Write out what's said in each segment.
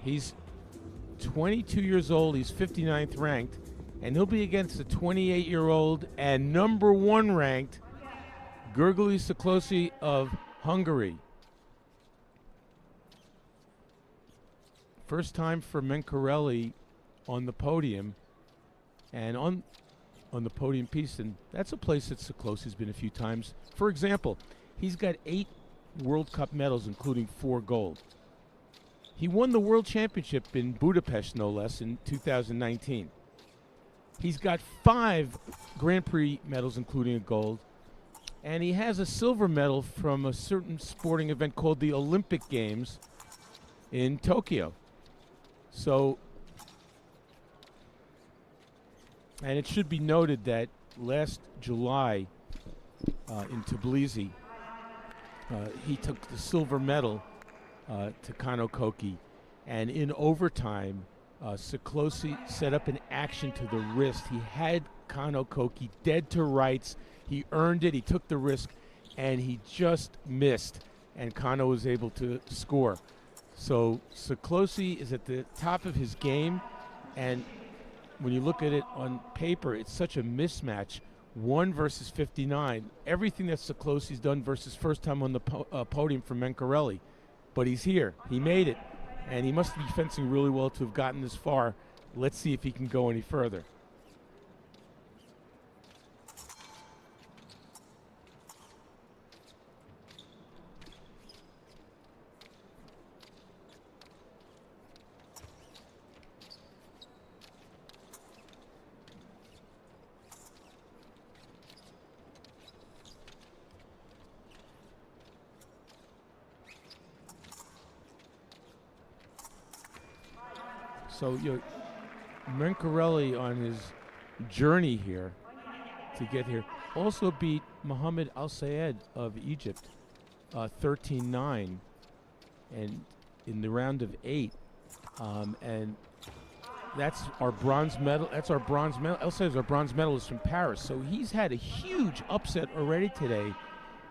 He's 22 years old. He's 59th ranked, and he'll be against the 28-year-old and number 1 ranked Gergely SIKLOSI of Hungary. First time for MENCARELLI on the podium, and on the podium piece, and that's a place that SIKLOSI's been a few times. For example, he's got 8 World Cup medals, including 4 gold. He won the World Championship in Budapest, no less, in 2019. He's got 5 Grand Prix medals, including a gold, and he has a silver medal from a certain sporting event called the Olympic Games in Tokyo. So, and it should be noted that last July in Tbilisi, he took the silver medal to Kano Koki, and in overtime, SIKLOSI set up an action to the wrist. He had Kano Koki dead to rights. He earned it. He took the risk, and he just missed, and Kano was able to score. So SIKLOSI is at the top of his game, and when you look at it on paper, it's such a mismatch. 1 versus 59. Everything that SIKLOSI's done versus first time on the podium for MENCARELLI. But he's here. He made it. And he must be fencing really well to have gotten this far. Let's see if he can go any further. So MENCARELLI on his journey here to get here also beat Mohammed Al Sayed of Egypt 13-9 and in the round of 8, and that's our bronze medal. That's our bronze medal. Al Sayed is our bronze medalist from Paris. So he's had a huge upset already today,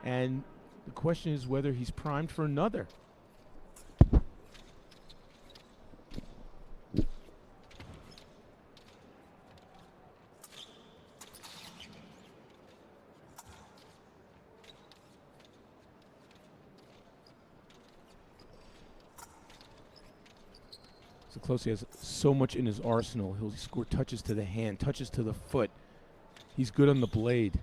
and the question is whether he's primed for another. SIKLOSI has so much in his arsenal. He'll score touches to the hand, touches to the foot. He's good on the blade.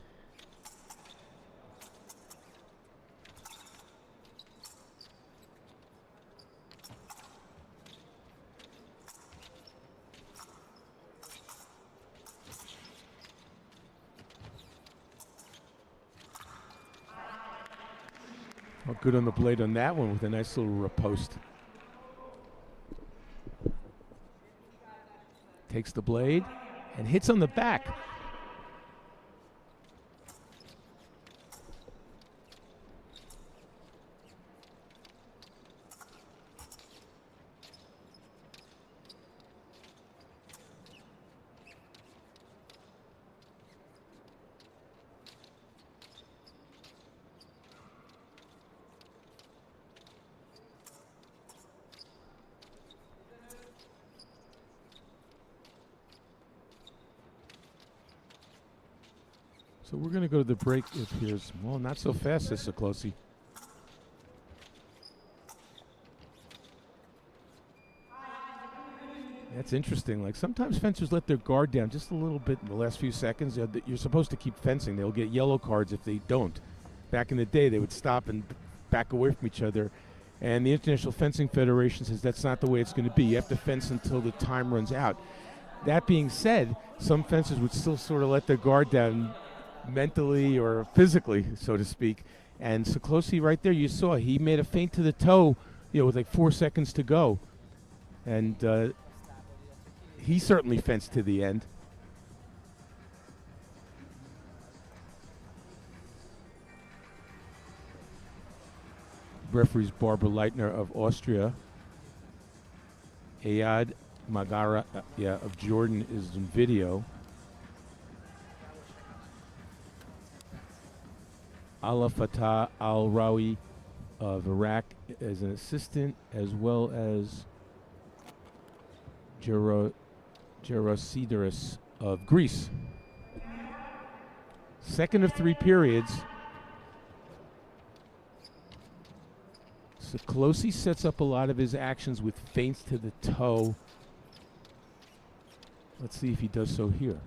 Oh, good on the blade on that one with a nice little riposte. Takes the blade and hits on the back. So we're going to go to the break. It appears, well, not so fast, says SIKLOSI. That's interesting. Like sometimes fencers let their guard down just a little bit in the last few seconds. You're supposed to keep fencing. They'll get yellow cards if they don't. Back in the day, they would stop and back away from each other. And the International Fencing Federation says that's not the way it's going to be. You have to fence until the time runs out. That being said, some fencers would still sort of let their guard down mentally or physically, so to speak. And SIKLOSI right there, you saw he made a feint to the toe, with like 4 seconds to go. And he certainly fenced to the end. Referees Barbara Leitner of Austria. Ayad Magara of Jordan is in video. Ala Fatah Al-Rawi of Iraq as an assistant, as well as Gerosidis of Greece. Second of 3 periods. SIKLOSI sets up a lot of his actions with feints to the toe. Let's see if he does so here.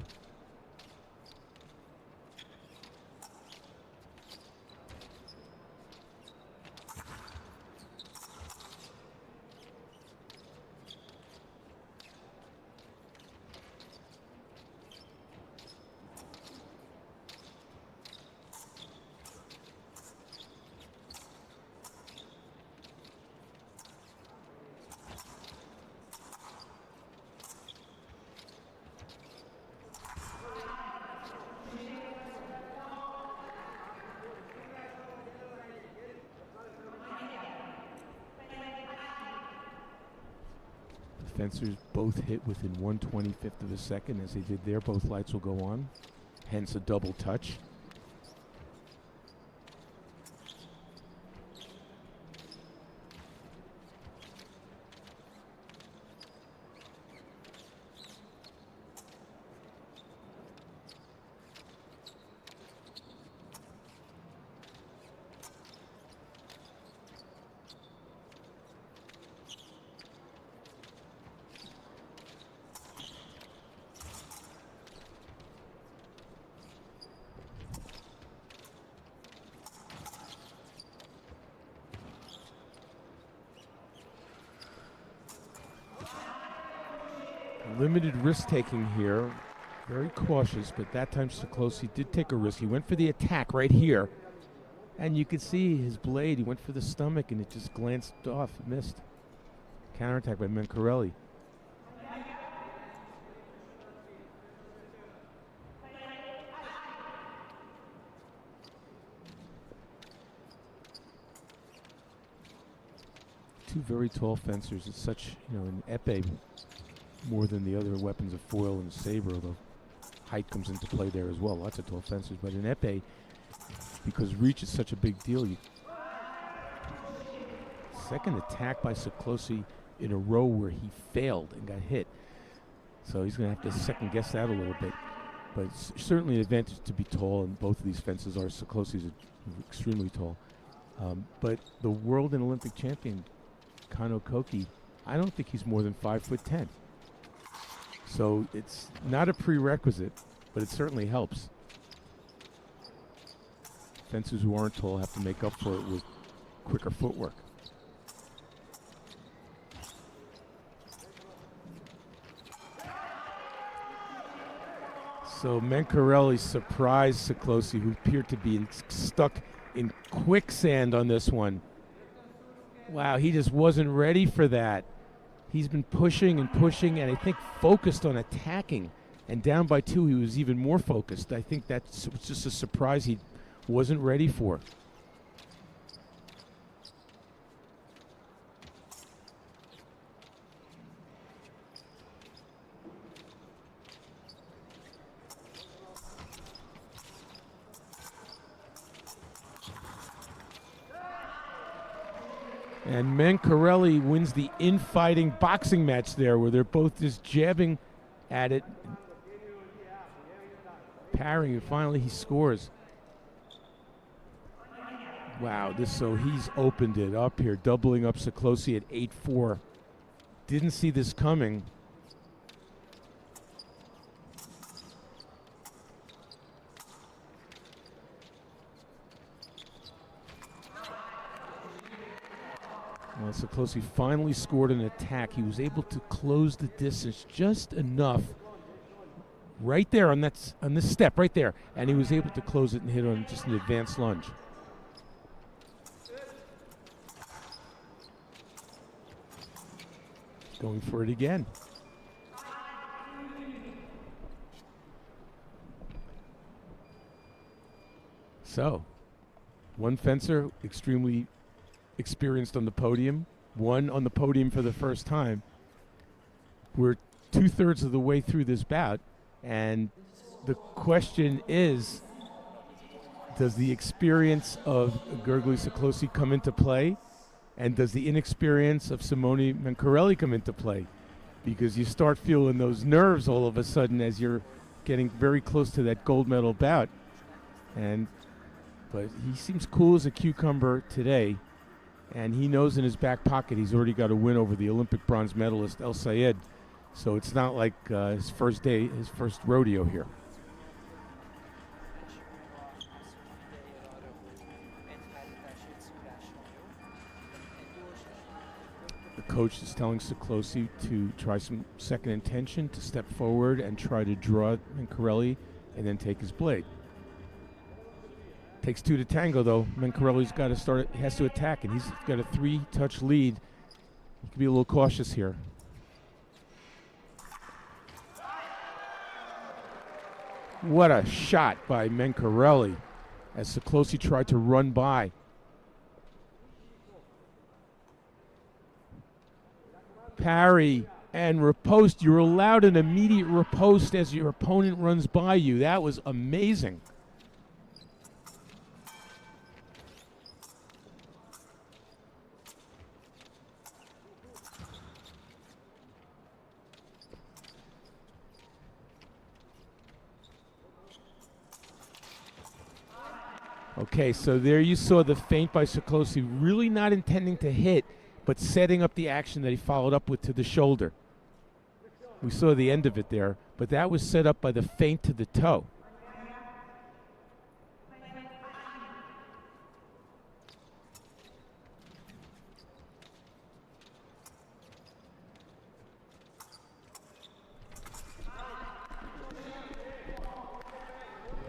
Fencers both hit within 1/25 of a second, as they did there. Both lights will go on, hence a double touch. Limited risk-taking here, very cautious, but that time SIKLOSI did take a risk. He went for the attack right here, and you could see his blade. He went for the stomach, and it just glanced off, missed. Counterattack by MENCARELLI. Two very tall fencers. It's such, an epee more than the other weapons of foil and saber, although height comes into play there as well. Lots of tall fencers, but in epee, because reach is such a big deal, second attack by SIKLOSI in a row where he failed and got hit. So he's going to have to second guess that a little bit. But it's certainly an advantage to be tall, and both of these fences are. SIKLOSI's extremely tall. But the world and Olympic champion, Kano Koki, I don't think he's more than 5'10". So it's not a prerequisite, but it certainly helps. Fencers who aren't tall have to make up for it with quicker footwork. So MENCARELLI surprised SIKLOSI, who appeared to be stuck in quicksand on this one. Wow, he just wasn't ready for that. He's been pushing and pushing, and I think focused on attacking. And down by 2, he was even more focused. I think that's just a surprise he wasn't ready for. And MENCARELLI wins the infighting boxing match there, where they're both just jabbing at it, parrying, and finally he scores. Wow, so he's opened it up here, doubling up SIKLOSI at 8-4. Didn't see this coming. Well, SIKLOSI finally scored an attack. He was able to close the distance just enough right there on this step right there, and he was able to close it and hit on just an advanced lunge. Going for it again. So, one fencer extremely experienced on the podium, one on the podium for the first time. We're 2/3 of the way through this bout, and the question is, does the experience of Gergely SIKLOSI come into play, and does the inexperience of Simone MENCARELLI come into play? because you start feeling those nerves all of a sudden as you're getting very close to that gold medal bout. But he seems cool as a cucumber today, and he knows in his back pocket he's already got a win over the Olympic bronze medalist El Sayed. So it's not like his first rodeo here. The coach is telling SIKLOSI to try some second intention, to step forward and try to draw MENCARELLI and then take his blade. Takes two to tango, though. MENCARELLI's got to start, he has to attack, and he's got a 3-touch lead. He can be a little cautious here. What a shot by MENCARELLI as SIKLOSI tried to run by. Parry and riposte. You're allowed an immediate riposte as your opponent runs by you. That was amazing. Okay, so there you saw the feint by SIKLOSI, really not intending to hit, but setting up the action that he followed up with to the shoulder. We saw the end of it there, but that was set up by the feint to the toe.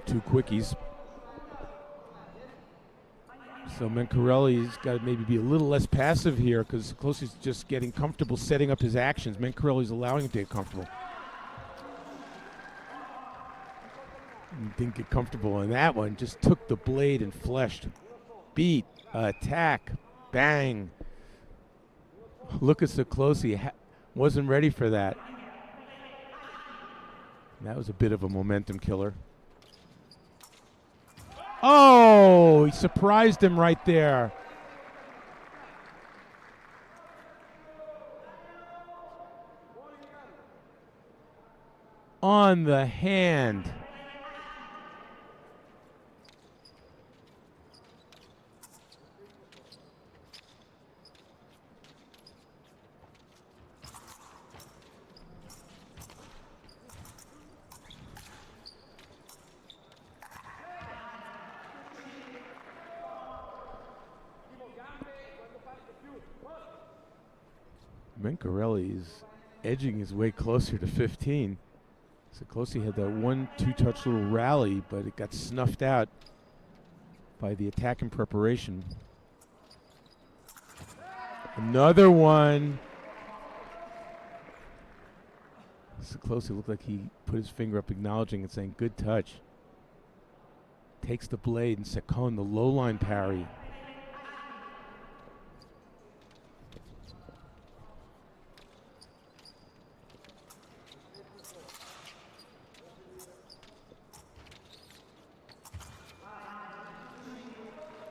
Two quickies. So MENCARELLI's got to maybe be a little less passive here because SIKLOSI's just getting comfortable setting up his actions. MENCARELLI's allowing him to get comfortable. He didn't get comfortable on that one. Just took the blade and fleshed. Beat, attack, bang. Look at SIKLOSI. Wasn't ready for that. That was a bit of a momentum killer. Oh, he surprised him right there. On the hand. MENCARELLI is edging his way closer to 15. SIKLOSI had that 1-2 little rally, but it got snuffed out by the attack in preparation. Another one. SIKLOSI looked like he put his finger up acknowledging and saying, good touch. Takes the blade and Sekon, the low line parry.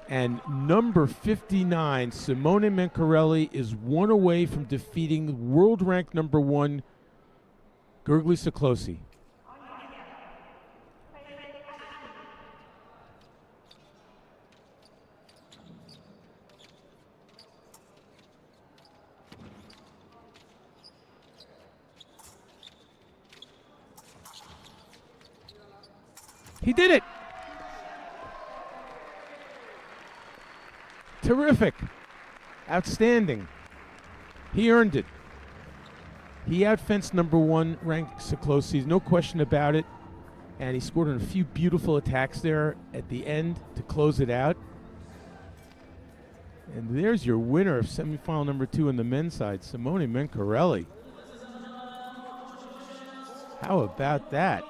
And number 59, Simone MENCARELLI, is one away from defeating world ranked number 1, Gergely SIKLOSI. He did it! Terrific. Outstanding. He earned it. He outfenced number 1 ranked SIKLOSI, no question about it. And he scored on a few beautiful attacks there at the end to close it out. And there's your winner of semifinal number 2 on the men's side, Simone MENCARELLI. How about that?